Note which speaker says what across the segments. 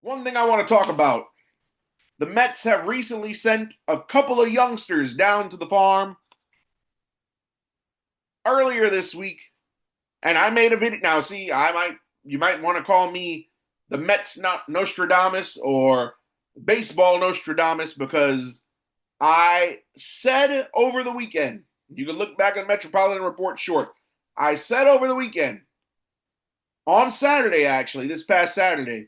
Speaker 1: One thing I want to talk about. The Mets have recently sent a couple of youngsters down to the farm earlier this week, and I made a video. Now, see, you might want to call me the Mets not Nostradamus or baseball Nostradamus because I said over the weekend, you can look back at Metropolitan Report short. I said over the weekend, on Saturday, actually, this past Saturday.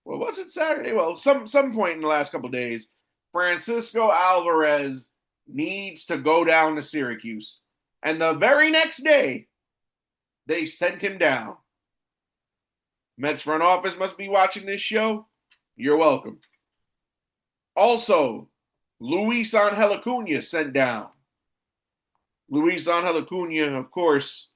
Speaker 1: Well, was it Saturday? Well, some point in the last couple of days, Francisco Alvarez needs to go down to Syracuse. And the very next day, they sent him down. Mets front office must be watching this show. You're welcome. Also, Luisangel Acuna sent down. Luisangel Acuna, of course,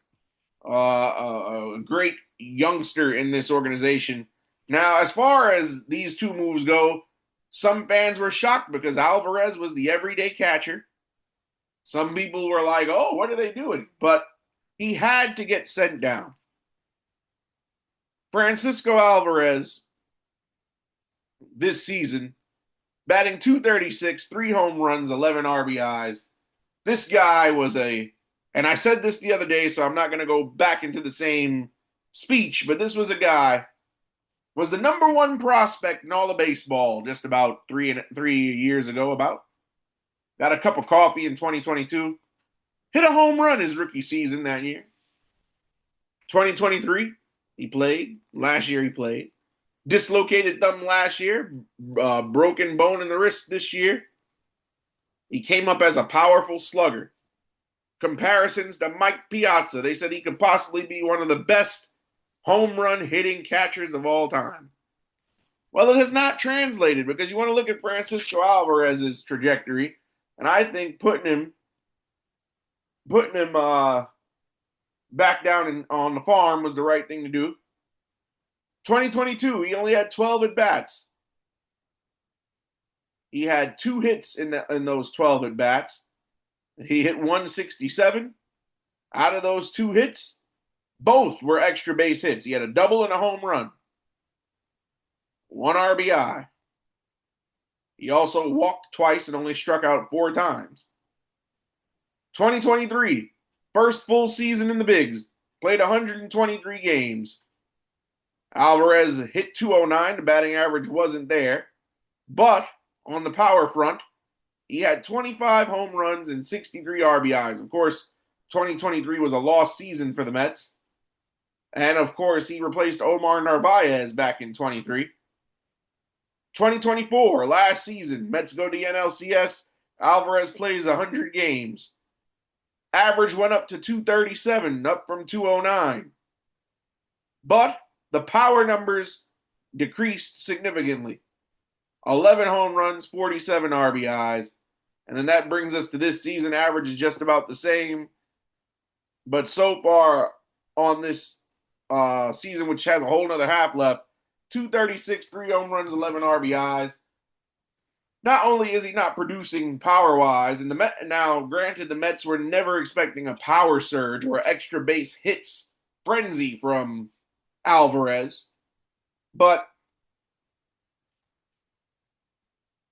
Speaker 1: a great youngster in this organization. Now, as far as these two moves go, some fans were shocked because Alvarez was the everyday catcher. Some people were like, oh, what are they doing? But he had to get sent down. Francisco Alvarez, this season, batting .236, 3 home runs, 11 RBIs. This guy was and I said this the other day, so I'm not going to go back into the same speech, but this was a guy, was the number one prospect in all of baseball just about 3 years ago, Got a cup of coffee in 2022. Hit a home run his rookie season that year. 2023, he played. Last year he played. Dislocated thumb last year. Broken bone in the wrist this year. He came up as a powerful slugger. Comparisons to Mike Piazza. They said he could possibly be one of the best home run hitting catchers of all time. Well, it has not translated because you want to look at Francisco Alvarez's trajectory, and I think putting him back down on the farm was the right thing to do. 2022, he only had 12 at bats. He had 2 hits in those 12 at bats. He hit 167. Out of those 2 hits, both were extra base hits. He had a double and a home run. 1 RBI. He also walked twice and only struck out 4 times. 2023, first full season in the bigs. Played 123 games. Alvarez hit .209. The batting average wasn't there. But on the power front, he had 25 home runs and 63 RBIs. Of course, 2023 was a lost season for the Mets. And of course, he replaced Omar Narvaez back in 23. 2024, last season, Mets go to the NLCS. Alvarez plays 100 games. Average went up to .237, up from .209. But the power numbers decreased significantly. 11 home runs, 47 RBIs. And then that brings us to this season. Average is just about the same. But so far on this season, which has a whole nother half left, .236, 3 home runs, 11 RBIs. Not only is he not producing power-wise, and now, granted, the Mets were never expecting a power surge or extra base hits frenzy from Alvarez, but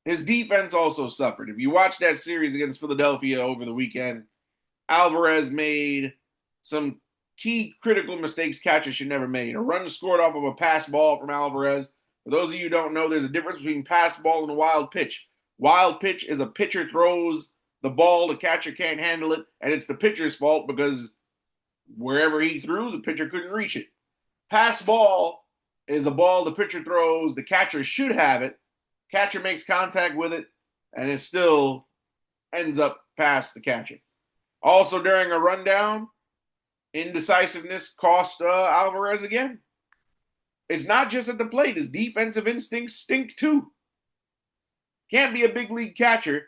Speaker 1: his defense also suffered. If you watch that series against Philadelphia over the weekend, Alvarez made some key critical mistakes catchers should never make. A run scored off of a pass ball from Alvarez. For those of you who don't know, there's a difference between pass ball and a wild pitch. Wild pitch is a pitcher throws the ball, the catcher can't handle it, and it's the pitcher's fault because wherever he threw, the pitcher couldn't reach it. Pass ball is a ball the pitcher throws, the catcher should have it, catcher makes contact with it, and it still ends up past the catcher. Also, during a rundown, indecisiveness cost Alvarez again. It's not just at the plate. His defensive instincts stink too. Can't be a big league catcher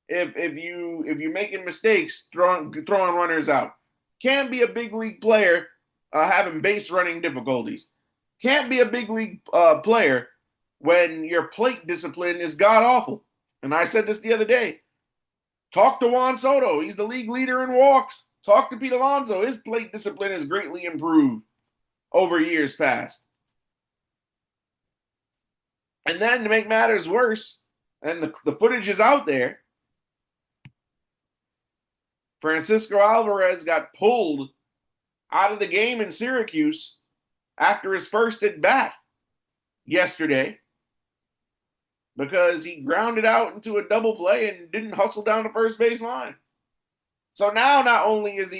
Speaker 1: if you're making mistakes throwing runners out. Can't be a big league player having base running difficulties. Can't be a big league player when your plate discipline is god awful. And I said this the other day. Talk to Juan Soto. He's the league leader in walks. Talk to Pete Alonso. His plate discipline has greatly improved over years past. And then to make matters worse, and the footage is out there, Francisco Alvarez got pulled out of the game in Syracuse after his first at bat yesterday because he grounded out into a double play and didn't hustle down the first base line. So now not only is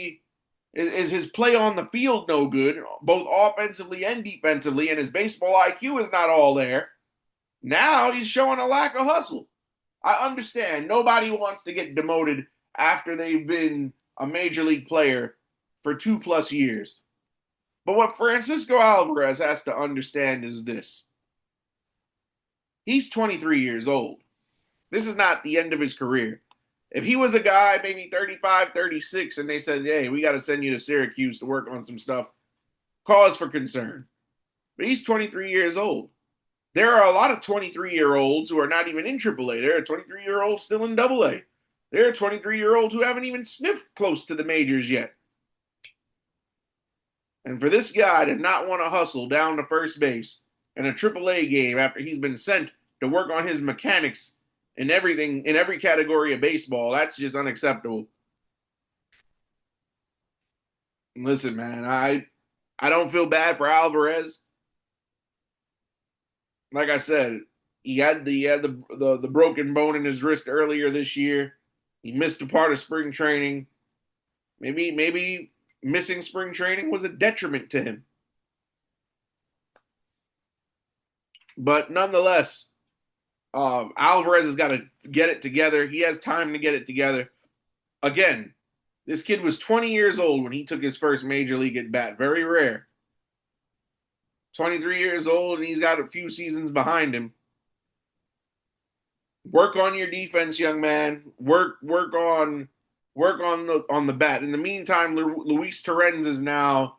Speaker 1: his play on the field no good, both offensively and defensively, and his baseball IQ is not all there, now he's showing a lack of hustle. I understand nobody wants to get demoted after they've been a major league player for 2+ years. But what Francisco Alvarez has to understand is this. He's 23 years old. This is not the end of his career. If he was a guy, maybe 35, 36, and they said, hey, we got to send you to Syracuse to work on some stuff, cause for concern. But he's 23 years old. There are a lot of 23-year-olds who are not even in AAA. There are 23-year-olds still in AA. There are 23-year-olds who haven't even sniffed close to the majors yet. And for this guy to not want to hustle down to first base in a AAA game after he's been sent to work on his mechanics and everything in every category of baseball, that's just unacceptable. Listen, man, I don't feel bad for Alvarez. Like I said, he had the broken bone in his wrist earlier this year. He missed a part of spring training. Maybe missing spring training was a detriment to him. But nonetheless, Alvarez has got to get it together. He has time to get it together. Again, this kid was 20 years old when he took his first major league at bat. Very rare. 23 years old, and he's got a few seasons behind him. Work on your defense, young man. Work on the bat. In the meantime, Luis Torrens is now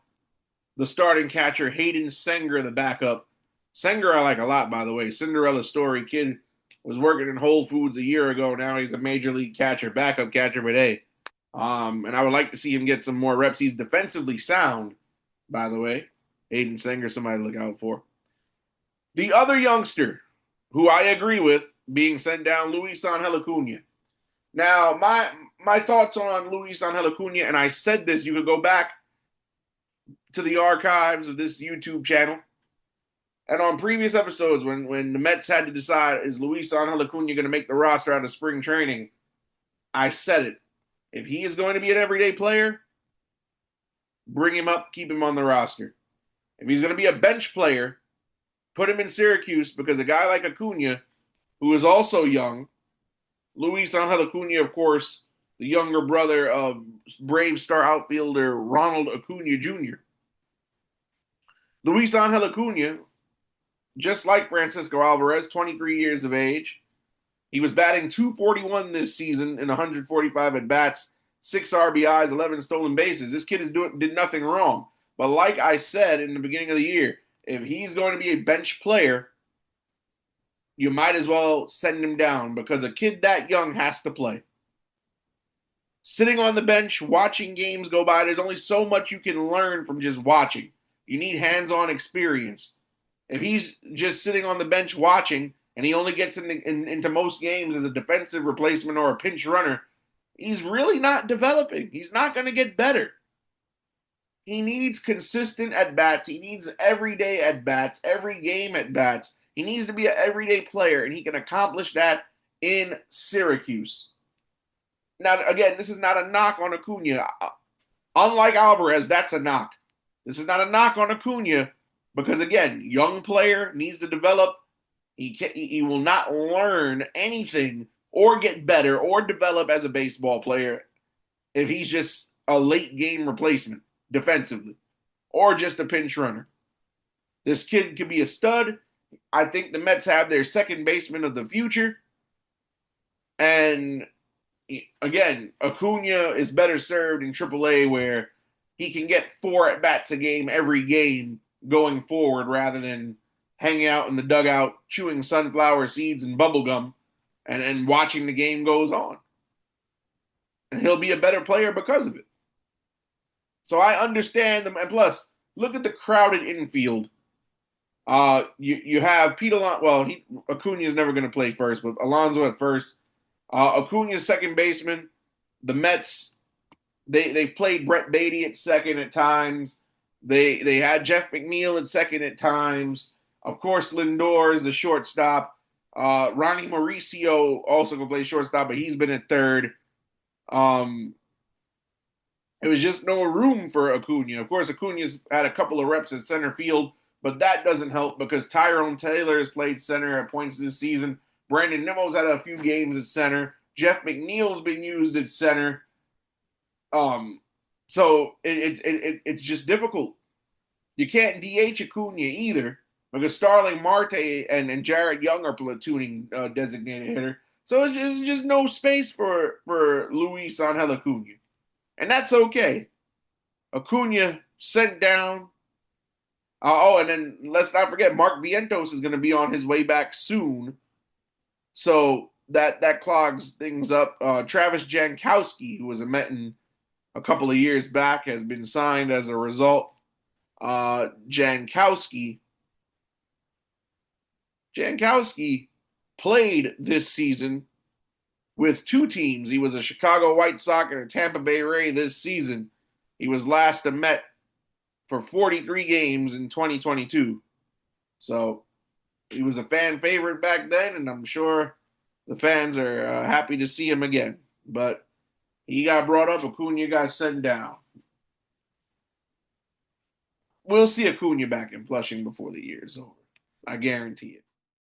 Speaker 1: the starting catcher. Hayden Senger, the backup. Senger I like a lot, by the way. Cinderella story. Kid was working in Whole Foods a year ago. Now he's a major league catcher, backup catcher, but hey. And I would like to see him get some more reps. He's defensively sound, by the way. Hayden Senger, somebody to look out for. The other youngster, who I agree with, being sent down, Luisangel Acuna. Now, my thoughts on Luisangel Acuna, and I said this, you could go back to the archives of this YouTube channel. And on previous episodes, when the Mets had to decide, is Luisangel Acuna going to make the roster out of spring training, I said it. If he is going to be an everyday player, bring him up, keep him on the roster. If he's going to be a bench player, put him in Syracuse, because a guy like Acuna, who is also young, Luisangel Acuna, of course, the younger brother of Brave star outfielder Ronald Acuna Jr. Luisangel Acuna, just like Francisco Alvarez, 23 years of age. He was batting .241 this season in 145 at-bats, 6 RBIs, 11 stolen bases. This kid did nothing wrong. But like I said in the beginning of the year, if he's going to be a bench player, you might as well send him down, because a kid that young has to play. Sitting on the bench, watching games go by, there's only so much you can learn from just watching. You need hands-on experience. If he's just sitting on the bench watching, and he only gets into most games as a defensive replacement or a pinch runner, he's really not developing. He's not going to get better. He needs consistent at-bats. He needs everyday at-bats, every game at-bats. He needs to be an everyday player, and he can accomplish that in Syracuse. Now, again, this is not a knock on Acuna. Unlike Alvarez, that's a knock. This is not a knock on Acuna because, again, young player, needs to develop. He will not learn anything or get better or develop as a baseball player if he's just a late game replacement defensively or just a pinch runner. This kid could be a stud. I think the Mets have their second baseman of the future. And again, Acuna is better served in AAA, where he can get 4 at-bats a game every game going forward, rather than hanging out in the dugout, chewing sunflower seeds and bubblegum, and watching the game goes on. And he'll be a better player because of it. So I understand them. And plus, look at the crowded infield You have Pete Alonso. Well, Acuna is never going to play first, but Alonso at first. Acuna's second baseman. The Mets they played Brett Beatty at second at times. They had Jeff McNeil at second at times. Of course, Lindor is the shortstop. Ronnie Mauricio also can play shortstop, but he's been at third. Um, it was just no room for Acuna. Of course, Acuna's had a couple of reps at center field, but that doesn't help because Tyrone Taylor has played center at points this season. Brandon Nimmo's had a few games at center. Jeff McNeil's been used at center. Um, so it's just difficult. You can't DH Acuna either because Starling Marte and Jared Young are platooning designated hitter. So it's just no space for Luisangel Acuna, and that's okay. Acuna sent down. And then let's not forget Mark Vientos is going to be on his way back soon, so that clogs things up. Travis Jankowski, who was a Metin a couple of years back, has been signed as a result. Jankowski played this season with two teams. He was a Chicago White Sox and a Tampa Bay Ray this season. He was last a Met for 43 games in 2022. So he was a fan favorite back then, and I'm sure the fans are happy to see him again. But he got brought up. Acuna got sent down. We'll see Acuna back in Flushing before the year is over. I guarantee it.